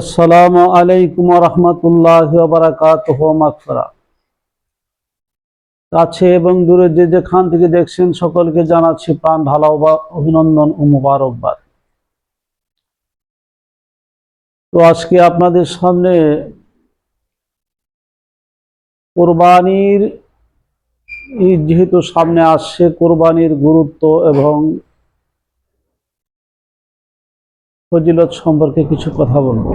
আসসালামু আলাইকুম ওয়া রাহমাতুল্লাহি ওয়া বারাকাতুহু। মাগফিরাত। কাছে এবং দূরে যে যেখান থেকে দেখছেন সকলকে জানাচ্ছি প্রাণ ঢালা অভিনন্দন ও মোবারকবাদ। তো আজকে আপনাদের সামনে কোরবানির ঈদ যেহেতু সামনে আসছে, কোরবানির গুরুত্ব এবং ফজিলত সম্পর্কে কিছু কথা বলবো।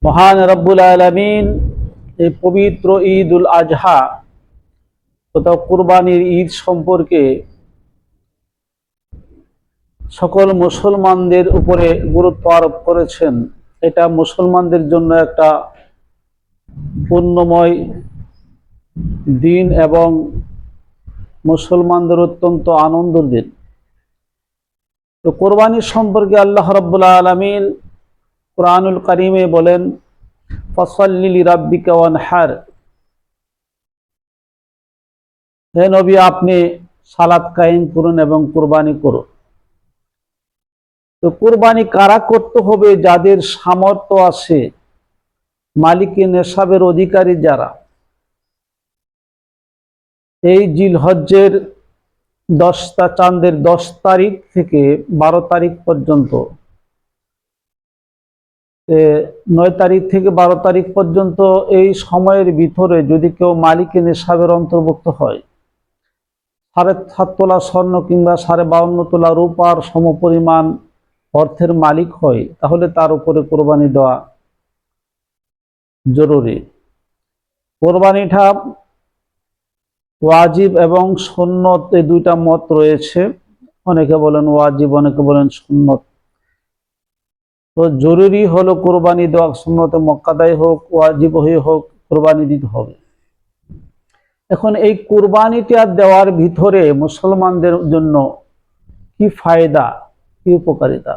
মহান রব্বুল আলামিন এই পবিত্র ঈদ উল আজহা তথা কোরবানির ঈদ সম্পর্কে সকল মুসলমানদের উপরে গুরুত্ব আরোপ করেছেন। এটা মুসলমানদের জন্য একটা পুণ্যময় দিন এবং মুসলমানদের অত্যন্ত আনন্দের দিন। তো কোরবানি সম্পর্কে আল্লাহ রাব্বুল আলামিন কুরআনুল কারীমে বলেন, ফাসাল্লি লিরাব্বিকা ওয়ানহার, হে নবী আপনি সালাত কায়েম করুন এবং কোরবানি করুন। তো কোরবানি কারা করতে হবে? যাদের সামর্থ্য আছে, মালিকে নেশাবের অধিকারী যারা। এই জিলহজ্জের 10টা চাঁদের 10 তারিখ থেকে 12 তারিখ পর্যন্ত, 9 তারিখ থেকে 12 তারিখ পর্যন্ত এই সময়ের ভিতরে যদি কেউ মালিকে নেশাবের অন্তর্ভুক্ত হয়, 7.5 তোলা স্বর্ণ কিংবা 52.5 তোলা রূপার সমপরিমাণ অর্থের মালিক হয়, তাহলে তার উপরে কোরবানি দেওয়া জরুরি। কোরবানিটা ওয়াজিব এবং সুন্নত, এই দুইটা মত রয়েছে। অনেকে বলেন ওয়াজিব, অনেকে বলেন সুন্নত। তো জরুরি হলো কোরবানি দেওয়া, সুন্নতে মুআক্কাদাই হোক ওয়াজিব হয়ে হোক কোরবানি দিতে হবে। এখন এই কোরবানিটা দেওয়ার ভিতরে মুসলমানদের জন্য কি ফায়দা, কি উপকারিতা?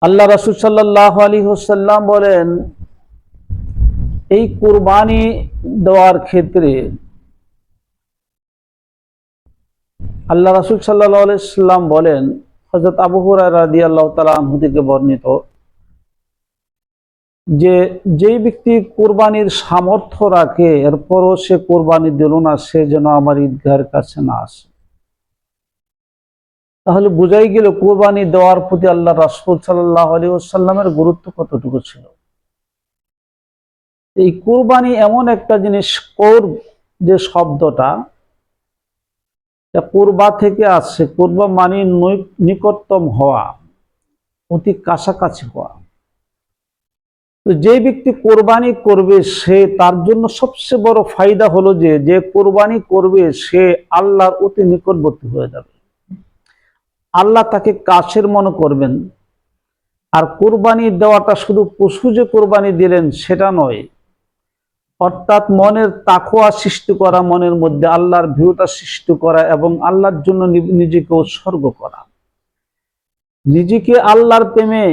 আল্লাহ রাসূল সাল্লাল্লাহু আলাইহি ওয়াসাল্লাম বলেন, এই কোরবানি দেওয়ার ক্ষেত্রে আল্লাহ রাসূল সাল্লাল্লাহু আলাইহি ওয়াসাল্লাম বলেন, হযরত আবু হুরায়রা রাদিয়াল্লাহু তাআলা আনহু থেকে বর্ণিত, যে যেই ব্যক্তি কোরবানির সামর্থ্য রাখে এরপরও সে কোরবানি দিল না, সে যেন আমার ঈদগাহের কাছে না আসে। তাহলে বোঝাই গেল কোরবানি দেওয়ার প্রতি আল্লাহ রাসূল সাল্লাল্লাহু আলাইহি ওয়াসাল্লামের গুরুত্ব কতটুকু ছিল। এই কোরবানি এমন একটা জিনিস, কোরব যে শব্দটা, কুরবা থেকে আসছে। কুরবা মানে নিকটতম হওয়া, অতি কাছাকাছি হওয়া। তো যে ব্যক্তি কোরবানি করবে সে, তার জন্য সবচেয়ে বড় ফায়দা হলো যে কোরবানি করবে সে আল্লাহর অতি নিকটবর্তী হয়ে যাবে, আল্লাহ তাকে কাছের মনে করবেন। আর কোরবানি দেওয়াটা শুধু পশু যে কোরবানি দিলেন সেটা নয়, অর্থাৎ মনের তাকওয়া সৃষ্টি করা, মনের মধ্যে আল্লাহর ভীরুতা সৃষ্টি করা এবং আল্লাহর জন্য নিজেকে উৎসর্গ করা, নিজেকে আল্লাহর প্রেমে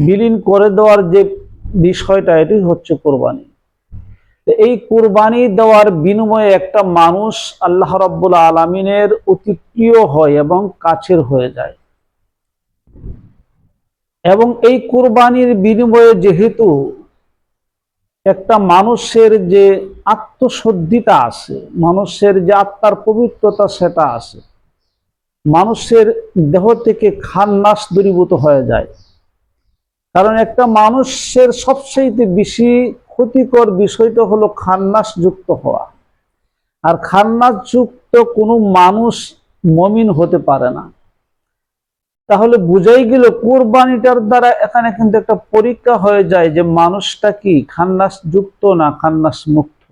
বিলীন করে দেওয়ার যে বিষয়টা, এটাই হচ্ছে কোরবানি। এই কোরবানি দেওয়ার বিনিময়ে একটা মানুষ আল্লাহ রাব্বুল আলামিনের অতি প্রিয় হয় এবং কাছের হয়ে যায়। এবং এই কোরবানির বিনিময়ে যেহেতু একটা মানুষের যে আত্মশুদ্ধিতা আছে, মানুষের যে আত্মার পবিত্রতা সেটা আছে, মানুষের দেহ থেকে খান্নাস দূরীভূত হয়ে যায়। কারণ একটা মানুষের সবচেয়ে বেশি ক্ষতিকর বিষয়টা হলো খান্নাস যুক্ত হওয়া। আর খান্নাস যুক্ত কোনো মানুষ মুমিন হতে পারে না। তাহলে বুঝাই গেল কোরবানিটার দ্বারা এখানে কিন্তু একটা পরীক্ষা হয়ে যায় যে মানুষটা কি খান্নাস যুক্ত না খান্নাস মুক্ত।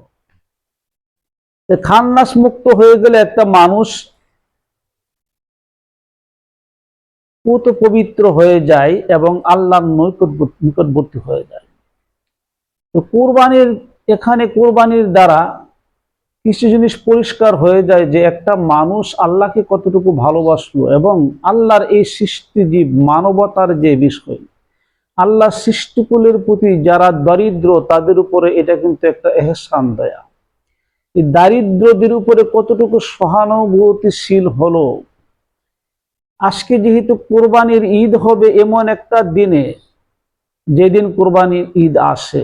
খান্নাস মুক্ত হয়ে গেলে একটা মানুষ পুত পবিত্র হয়ে যায় এবং আল্লাহর নিকটবর্তী হয়ে যায়। তো কোরবানির দ্বারা কিছু জিনিস পরিষ্কার হয়ে যায় যে একটা মানুষ আল্লাহকে কতটুকু ভালোবাসলো এবং আল্লাহর এই সৃষ্টিজীব মানবতার যে বিষয়, আল্লাহ সৃষ্টিকুলের প্রতি যারা দরিদ্র তাদের উপরে এটা কিন্তু একটা এহসান দয়া। এই দারিদ্রদের উপরে কতটুকু সহানুভূতিশীল হলো, আজকে যেহেতু কোরবানির ঈদ হবে এমন একটা দিনে, যেদিন কোরবানির ঈদ আসে,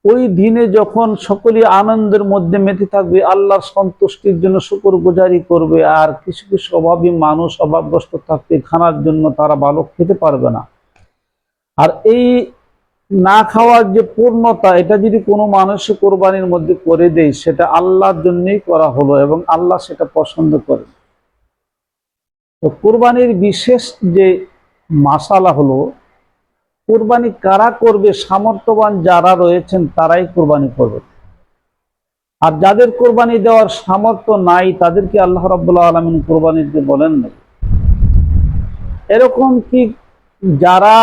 ওই দিনে যখন সকলে আনন্দের মধ্যে মেতে থাকবে, আল্লাহর সন্তুষ্টির জন্য শুকরগুজারি করবে, আর কিছু কিছু অভাবী মানুষ অভাবগ্রস্ত থাকবে, খানার জন্য তারা ভালো খেতে পারবে না। আর এই না খাওয়ার যে পূর্ণতা, এটা যদি কোনো মানুষ কোরবানির মধ্যে করে দেয়, সেটা আল্লাহর জন্যই করা হলো এবং আল্লাহ সেটা পছন্দ করেন। তো কোরবানির বিশেষ যে মাসালা হলো, কোরবানি কারা করবে? সামর্থ্যবান যারা রয়েছেন তারাই কোরবানি করবে, আর যাদের কোরবানি দেওয়ার সামর্থ্য নাই তাদেরকে আল্লাহ রাব্বুল আলামিন কোরবানি দিতে বলেন নাই। এরকম কি যারা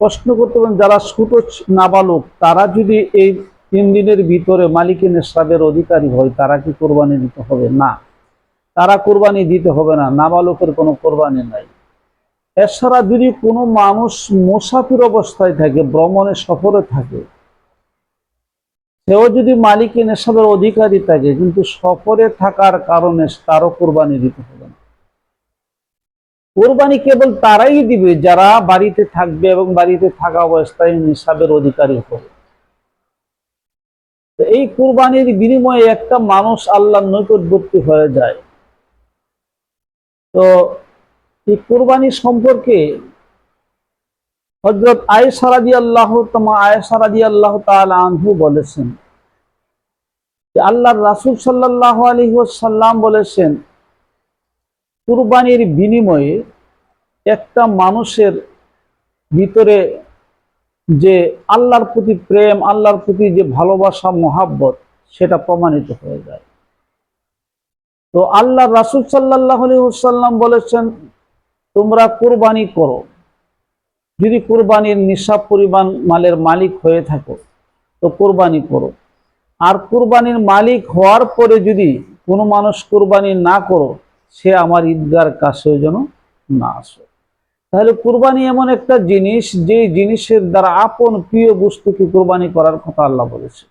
প্রশ্ন করতে পারেন, যারা ছোট নাবালক, তারা যদি এই 3 দিনের ভিতরে মালিকের নেশাবের অধিকারী হয়, তারা কি কোরবানি দিতে হবে? না, তারা কোরবানি দিতে হবে না, নাবালকের কোনো কোরবানি নাই। এছাড়া যদি কোনো মানুষ মুসাফির অবস্থায় থাকে, ভ্রমণে সফরে থাকে, সেও যদি মালিকের নেশাবের অধিকারী থাকে কিন্তু সফরে থাকার কারণে, তারও কোরবানি দিতে হবে না। কোরবানি কেবল তারাই দিবে যারা বাড়িতে থাকবে এবং বাড়িতে থাকা অবস্থায় নিসাবের অধিকারী হবে। তো এই কোরবানির বিনিময়ে একটা মানুষ আল্লাহর নৈকটবর্তী হয়ে যায়। তো এই কোরবানি সম্পর্কে হযরত আয়েশা রাদিয়াল্লাহু তাআলা আনহু বলেছেন যে আল্লাহর রাসূল সাল্লাল্লাহু আলাইহি ওয়াসাল্লাম বলেছেন, কুরবানির বিনিময়ে একটা মানুষের ভিতরে যে আল্লাহর প্রতি প্রেম, আল্লাহর প্রতি যে ভালোবাসা, মহাব্বত, সেটা প্রমাণিত হয়ে যায়। তো আল্লাহ রাসূল সাল্লাল্লাহু আলাইহি ওয়াসাল্লাম বলেছেন, তোমরা কুরবানি করো, যদি কুরবানির নিসাব পরিমাণ মালের মালিক হয়ে থাকো তো কুরবানি করো। আর কুরবানির মালিক হওয়ার পরে যদি কোনো মানুষ কুরবানি না করো, সে আমার ঈদগাহর কাছেও যেন না আসে। তাহলে কুরবানি এমন একটা জিনিস, যে জিনিসের দ্বারা আপন প্রিয় বস্তুকে কুরবানি করার কথা আল্লাহ বলেছে।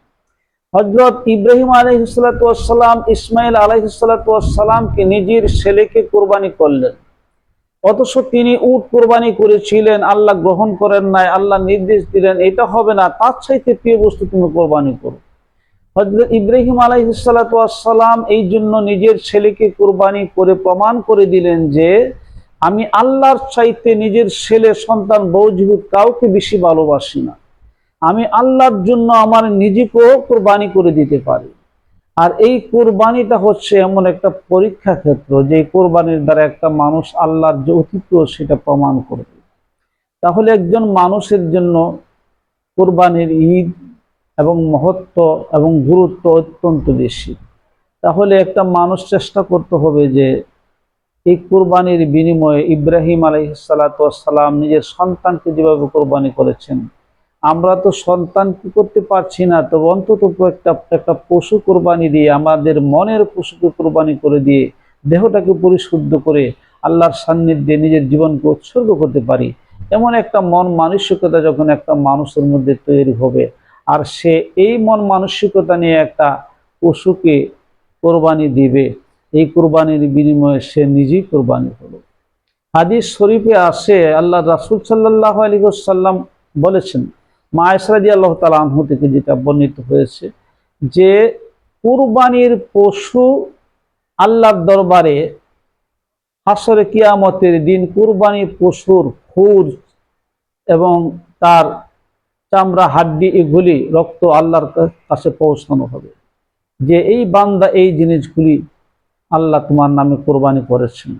হযরত ইব্রাহিম আলাইহিস সালাতু ওয়াস সালাম ইসমাইল আলাইহিস সালাতু ওয়াস সালামকে নিজের ছেলেকে কুরবানি করলেন, অথচ তিনি উট কুরবানি করেছিলেন, আল্লাহ গ্রহণ করেন নাই। আল্লাহ নির্দেশ দিলেন এটা হবে না, তার চাইতে প্রিয় বস্তু তুমি কুরবানি করো। হযরত ইব্রাহিম আলাইহিস সালাতু ওয়াস সালাম এই জন্য নিজের ছেলেকে কুরবানি করে প্রমাণ করে দিলেন যে আমি আল্লাহর চাইতে নিজের ছেলে, সন্তান, বউ, জীবিত কাউকে বেশি ভালোবাসি না। আমি আল্লাহর জন্য আমার নিজেকেও কুরবানি করে দিতে পারি। আর এই কুরবানিটা হচ্ছে এমন একটা পরীক্ষা ক্ষেত্র, যে কুরবানির দ্বারা একটা মানুষ আল্লাহর যে অতীত সেটা প্রমাণ করবে। তাহলে একজন মানুষের জন্য কুরবানির ঈদ এবং মহত্ব এবং গুরুত্ব অত্যন্ত বেশি। তাহলে একটা মানুষ চেষ্টা করতে হবে যে এই কুরবানির বিনিময়ে ইব্রাহিম আলাইহিস সালাতু ওয়াস সালাম নিজের সন্তানকে যেভাবে কুরবানি করেছেন, আমরা তো সন্তান কি করতে পারছি না, তবে অন্তত একটা পশু কোরবানি দিয়ে, আমাদের মনের পশুকে কোরবানি করে দিয়ে, দেহটাকে পরিশুদ্ধ করে আল্লাহর সান্নিধ্যে নিজের জীবনকে উৎসর্গ করতে পারি, এমন একটা মন মানসিকতা যখন একটা মানুষের মধ্যে তৈরি হবে, আর সে এই মন মানসিকতা নিয়ে একটা পশুকে কোরবানি দিবে, এই কোরবানির বিনিময়ে সে নিজেই কোরবানি হলো। হাদিস শরীফে আসে, আল্লাহ রাসূল সাল্লাল্লাহু আলাইহি ওয়াসাল্লাম বলেছেন, মা আয়েশা রাদিয়াল্লাহু তাআলা আনহা থেকে যেটা বর্ণিত হয়েছে, যে কুরবানির পশু আল্লাহর দরবারে হাসরে কিয়ামতের দিন কুরবানি পশুর খুর এবং তার চামড়া, হাড্ডি, এগুলি রক্ত আল্লাহর কাছে পৌঁছানো হবে, যে এই বান্দা এই জিনিসগুলি আল্লাহ তোমার নামে কোরবানি করেছেন।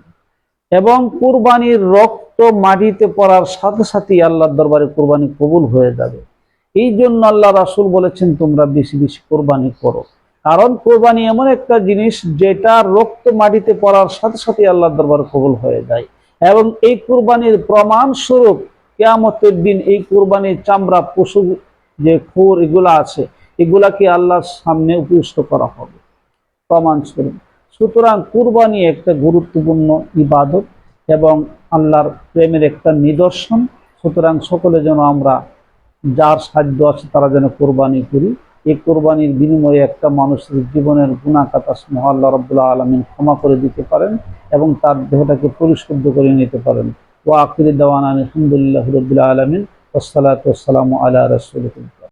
এবং কুরবানির রক্ত মাটিতে পড়ার সাথে সাথেই আল্লাহর দরবারে কুরবানি কবুল হয়ে যাবে। এই জন্য আল্লাহ রাসূল বলেছেন তোমরা বেশি বেশি কোরবানি করো, কারণ কোরবানি এমন একটা জিনিস যেটা রক্ত মাটিতে পড়ার সাথে সাথে আল্লাহর দরবারে কবুল হয়ে যায়। এবং এই কোরবানির প্রমাণ স্বরূপ কিয়ামতের দিন এই কোরবানির চামড়া, পশু যে খুর এগুলা আছে, এগুলাকে আল্লাহর সামনে উপস্থিত করা হবে প্রমাণ স্বরূপ। সুতরাং কুরবানি একটা গুরুত্বপূর্ণ ইবাদত এবং আল্লাহর প্রেমের একটা নিদর্শন। সুতরাং সকলে যেন আমরা যার সাধ্য আছে তারা যেন কোরবানি করি। এই কোরবানির বিনিময়ে একটা মানুষের জীবনের গুনাহ খাতা আল্লাহ রাব্বুল আলামিন ক্ষমা করে দিতে পারেন এবং তার দেহটাকে পরিশুদ্ধ করে নিতে পারেন। ওয়া আখিরি দাওয়ানা আলহামদুলিল্লাহি রাব্বিল আলামিন ওয়াসসালাতু ওয়াসসালামু আলা রাসূলিহি।